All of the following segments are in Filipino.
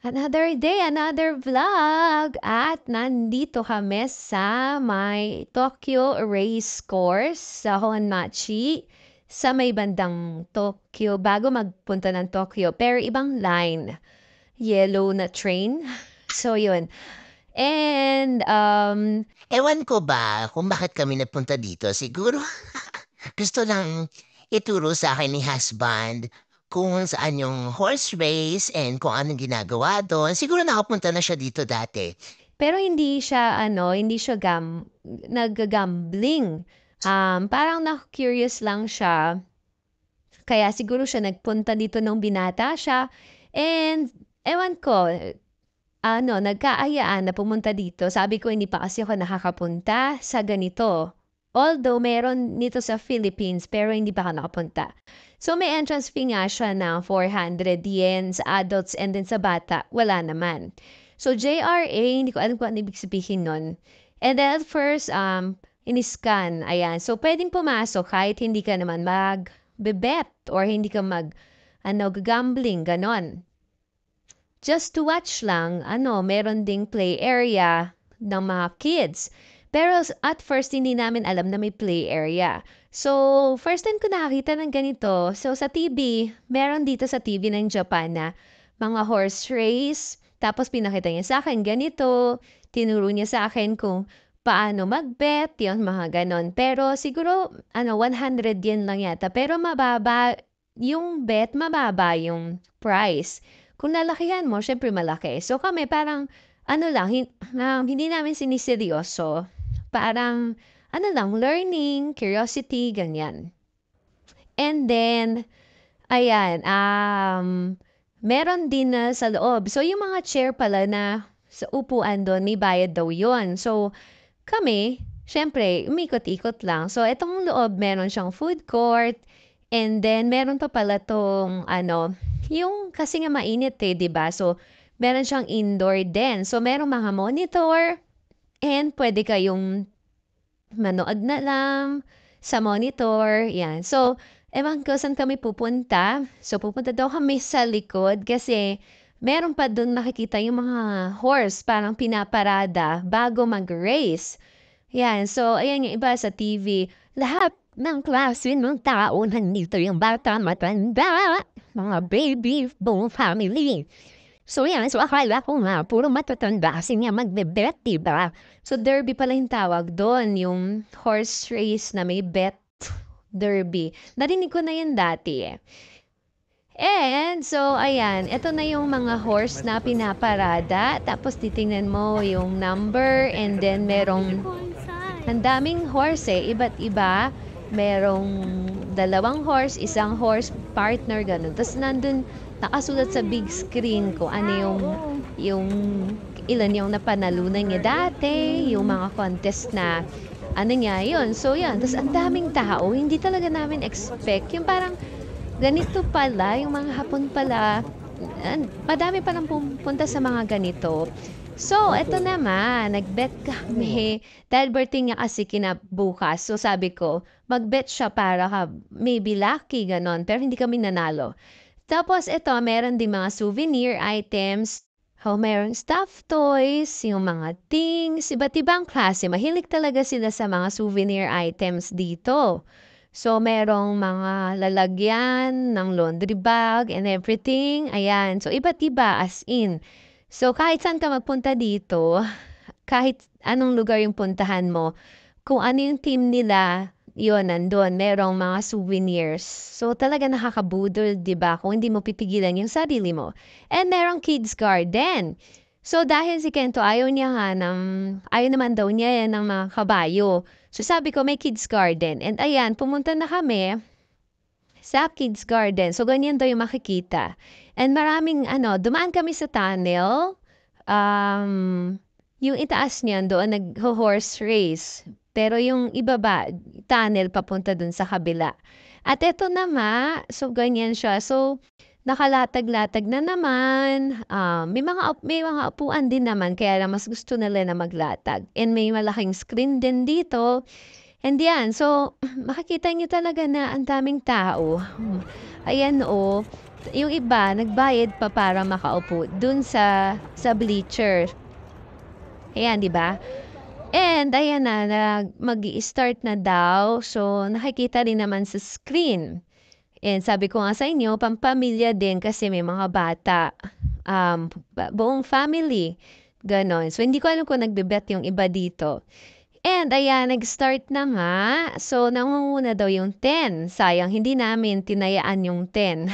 Another day, another vlog. At nandito kami sa may Tokyo Race Course sa Honmachi sa may bandang Tokyo bago magpunta ng Tokyo. Pero ibang line. Yellow na train. So, yun. And, Ewan ko ba kung bakit kami nagpunta dito. Siguro gusto lang ituro sa akin ni husband kung saan yung horse race and kung anong ginagawa doon. Siguro nakapunta na siya dito dati. pero hindi siya nag-gambling. Parang na-curious lang siya. Kaya siguro siya nagpunta dito nung binata siya. And, ewan ko, nagkaayaan na pumunta dito. Sabi ko, hindi pa kasi ako nakakapunta sa ganito. Although, meron nito sa Philippines, pero hindi pa ako nakapunta. So, may entrance fee nga siya ng 400 yen sa adults and then sa bata, wala naman. So, JRA, hindi ko alam kung ano ibig sabihin nun. And then at first, in-scan, ayan. So, pwedeng pumasok kahit hindi ka naman mag-bet or hindi ka gambling, ganon. Just to watch lang, meron ding play area ng mga kids. Pero at first, hindi namin alam na may play area. So, first time ko nakakita ng ganito. So, sa TV, meron dito sa TV ng Japan na mga horse race. Tapos, pinakita niya sa akin ganito. Tinuro niya sa akin kung paano mag-bet, yung mga ganon. Pero siguro, 100 yen lang yata. Pero mababa yung bet, mababa yung price. Kung lalakihan mo, syempre malaki. So kami parang, hindi namin siniseryoso. Parang, learning, curiosity, ganyan. And then, ayan, meron din na sa loob. So yung mga chair pala na sa upuan doon, may bayad daw yon. So kami, syempre, umikot-ikot lang. So itong loob, meron siyang food court. And then, meron pa pala tong, yung kasi nga mainit eh, 'di ba? So, meron siyang indoor din. So, merong mga monitor and pwede kayong manood na lang sa monitor. Yan. So, ewan ko saan kami pupunta. So, pupunta daw kami sa likod kasi meron pa doon nakikita yung mga horse parang pinaparada bago mag-race. Yan. So, ayan yung iba sa TV. Lahat ng klase ng tao nandito yung bata, matanda, mga baby, buong family. So yan, so akala ko nga, puro matatanda kasi nga magbe-bet, diba? So derby pala yung tawag doon, yung horse race na may bet derby. Narinig ko na yun dati eh. And so, ayan, ito na yung mga horse na pinaparada. Tapos titingnan mo yung number and then merong ang daming horse eh, iba't iba. Merong 2 horse, 1 horse, partner, ganun. Tapos nandun, nakasulat sa big screen ko ano yung ilan yung napanalunan niya dati, yung mga contest na niya yun. So yan, tapos ang daming tao, hindi talaga namin expect. Yung parang ganito pala, yung mga hapon pala, madami palang pupunta sa mga ganito. So, eto naman, nag-bet kami. Dahil birthday niya kasi kinabukas. So, sabi ko, mag-bet siya para maybe lucky, ganon. Pero hindi kami nanalo. Tapos, eto, meron din mga souvenir items. Meron stuffed toys, yung mga things, iba't ibang klase. Mahilig talaga sila sa mga souvenir items dito. So, merong mga lalagyan ng laundry bag and everything. Ayan. So, iba't iba as in. So, kahit saan ka magpunta dito, kahit anong lugar yung puntahan mo, kung ano yung team nila, yun, nandun, merong mga souvenirs. So, talaga nakakabudol, di ba? Kung hindi mo pipigilan yung sarili mo. And merong kids garden. So, dahil si Kento, ayaw naman daw niya yan ng mga kabayo. So, sabi ko, may kids garden. And ayan, pumunta na kami sa kids garden. So, ganyan daw yung makikita. And maraming, dumaan kami sa tunnel. Yung itaas niyan doon, nag-horse race. Pero yung ibaba, tunnel papunta dun sa kabila. At eto so ganyan siya. So, nakalatag-latag na naman. May mga upuan din naman, kaya lang mas gusto nila na maglatag. And may malaking screen din dito. And yan, so makikita niyo talaga na ang daming tao. Ayan Yung iba, nagbayad pa para makaupo dun sa bleacher. Ayan, di ba? And ayan na, mag-i-start na daw. So, nakikita rin naman sa screen. And sabi ko nga sa inyo, pampamilya din kasi may mga bata. Buong family. Ganon. So, hindi ko alam kung nagbebet yung iba dito. And ayan, nag-start na nga. So, nangunguna daw yung 10. Sayang, hindi namin tinayaan yung 10.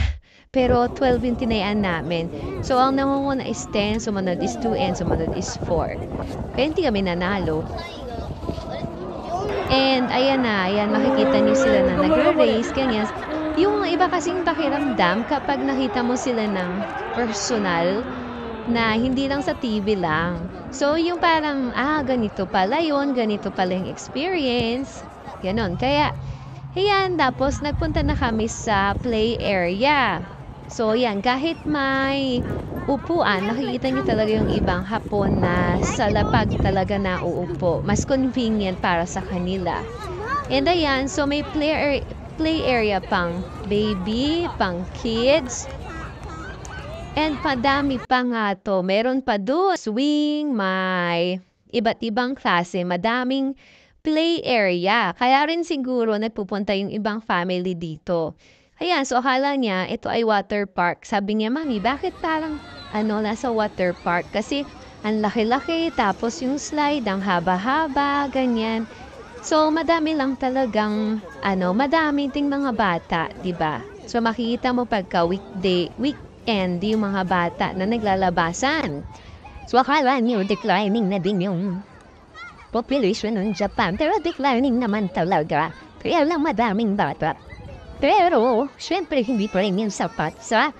Pero 12 yung tinayaan namin. So, ang nangunguna is 10, sumunod is 2, and sumunod is 4. Kaya hindi kami nanalo. And ayan na, ayan, makikita niyo sila na nag-race, ganyan. Yung iba kasing pakiramdam kapag nakita mo sila ng personal, na hindi lang sa TV lang. So, yung parang, ganito pala yun, ganito pala yung experience. Ganon. Kaya, ayan, tapos nagpunta na kami sa play area. So, yan, kahit may upuan, nakikita niyo talaga yung ibang Hapon na sa lapag talaga na uupo. Mas convenient para sa kanila. And ayan, so may play area pang baby, pang kids, and padami pa nga to. Meron pa doon swing, may iba't ibang klase, madaming play area. Kaya rin siguro nagpupunta yung ibang family dito. Ayan, so akala niya ito ay water park. Sabi niya, Mami, bakit parang nasa water park? Kasi ang laki-laki, tapos yung slide, ang haba-haba, ganyan. So, madami lang talagang, madami ting mga bata, di ba? So, makikita mo pagka weekend, yung mga bata na naglalabasan. So, akala niyo declining na din yung population ng Japan. Pero declining naman talaga. Kaya lang madaming bata. Pero, syempre, hindi pa rin yung sapat sa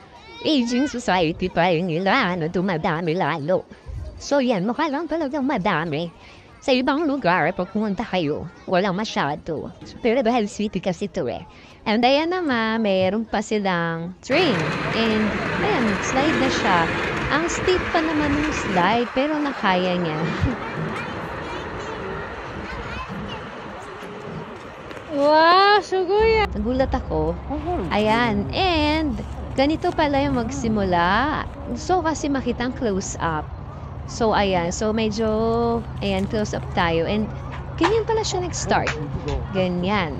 aging society pa rin nila, dumadami lalo. So, yan, mukha lang talagang madami. Sa ibang lugar, pag pumunta kayo, walang masyado. Pero dahil city kasi ito eh. And ayan naman, mayroon pa silang train. And, ayan, slide na siya. Ang steep pa naman ng slide, pero nakaya niya. Wow, sugoy! Nagulat ako. Ayan, and ganito pala yung magsimula. So, kasi makitang close up. So, ayan. So, medyo, ayan, close up tayo. And, ganyan pala siya nag-start. Ganyan.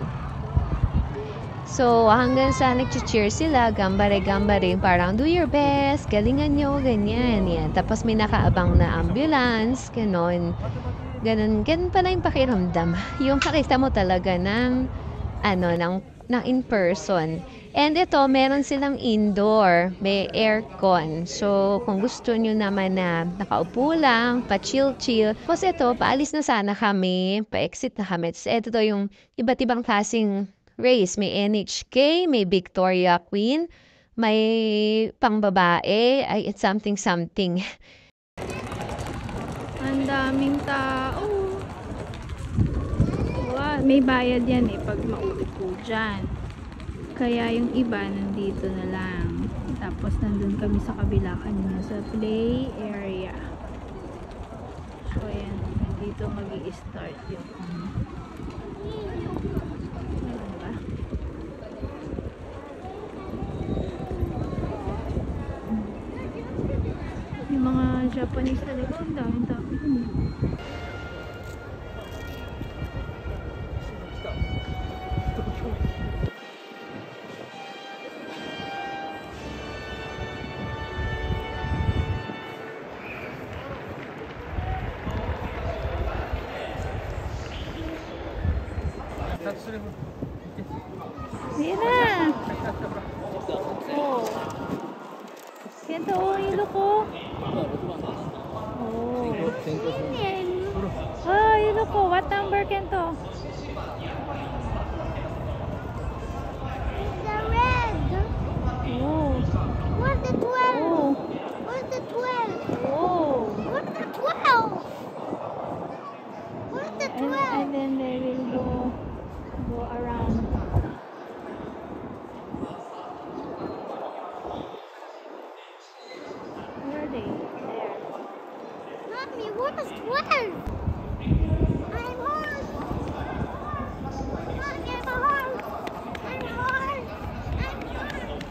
So, hanggang sa nag-cheer sila, gambare-gambare, parang do your best, galingan nyo, ganyan, yan. Tapos may nakaabang na ambulance, ganon. Ganun pala yung pakiramdam. Yung makita mo talaga ng in person. And ito, meron silang indoor, may aircon. So, kung gusto nyo naman na nakaupo lang, pa-chill-chill. Tapos ito, paalis na sana kami, pa-exit na kami. Tapos ito yung iba't ibang klaseng race. May NHK, may Victoria Queen, may pangbabae, it's something. Ang daming tao. Wow, may bayad yan pag mauupo dyan. Kaya yung iba nandito na lang. Tapos nandun kami sa kabila kanina sa play area. So ayan, dito mag-i-start yung diba? Yung mga Japanese talaga, ang daming tao. Ayan na! Oh. Kento, ilo ko. Oh. Oh, ilo ko. What number, Kento? The red. Oh. Where's the 12? Oh. Where's the 12? Oh. Where's the 12? Where's the 12? And then they will go around. Where are they? There. Mommy, what is 12? I'm horse. Mommy, I'm a horse. I'm horse. I'm horse.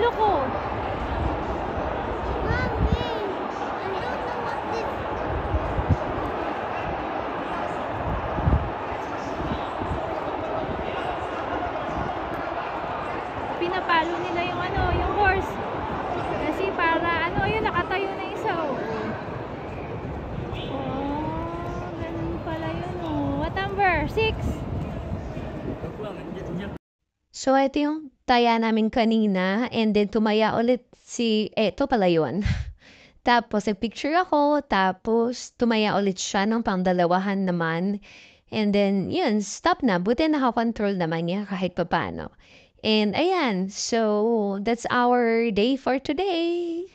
ulo ko. Mommy, I don't know what this. Pinapalo nila yung ano, yung horse. Kasi para ano, yun nakatayo na isa oh. Oh, ganun pala yun oh. What number? 6. So, ito yung taya namin kanina and then tumaya ulit eto pala yun. Tapos, nag-picture ako, tapos tumaya ulit siya ng pangdalawahan naman. And then, yun, stop na. Buti nakakontrol naman niya kahit papano. And ayan, so that's our day for today.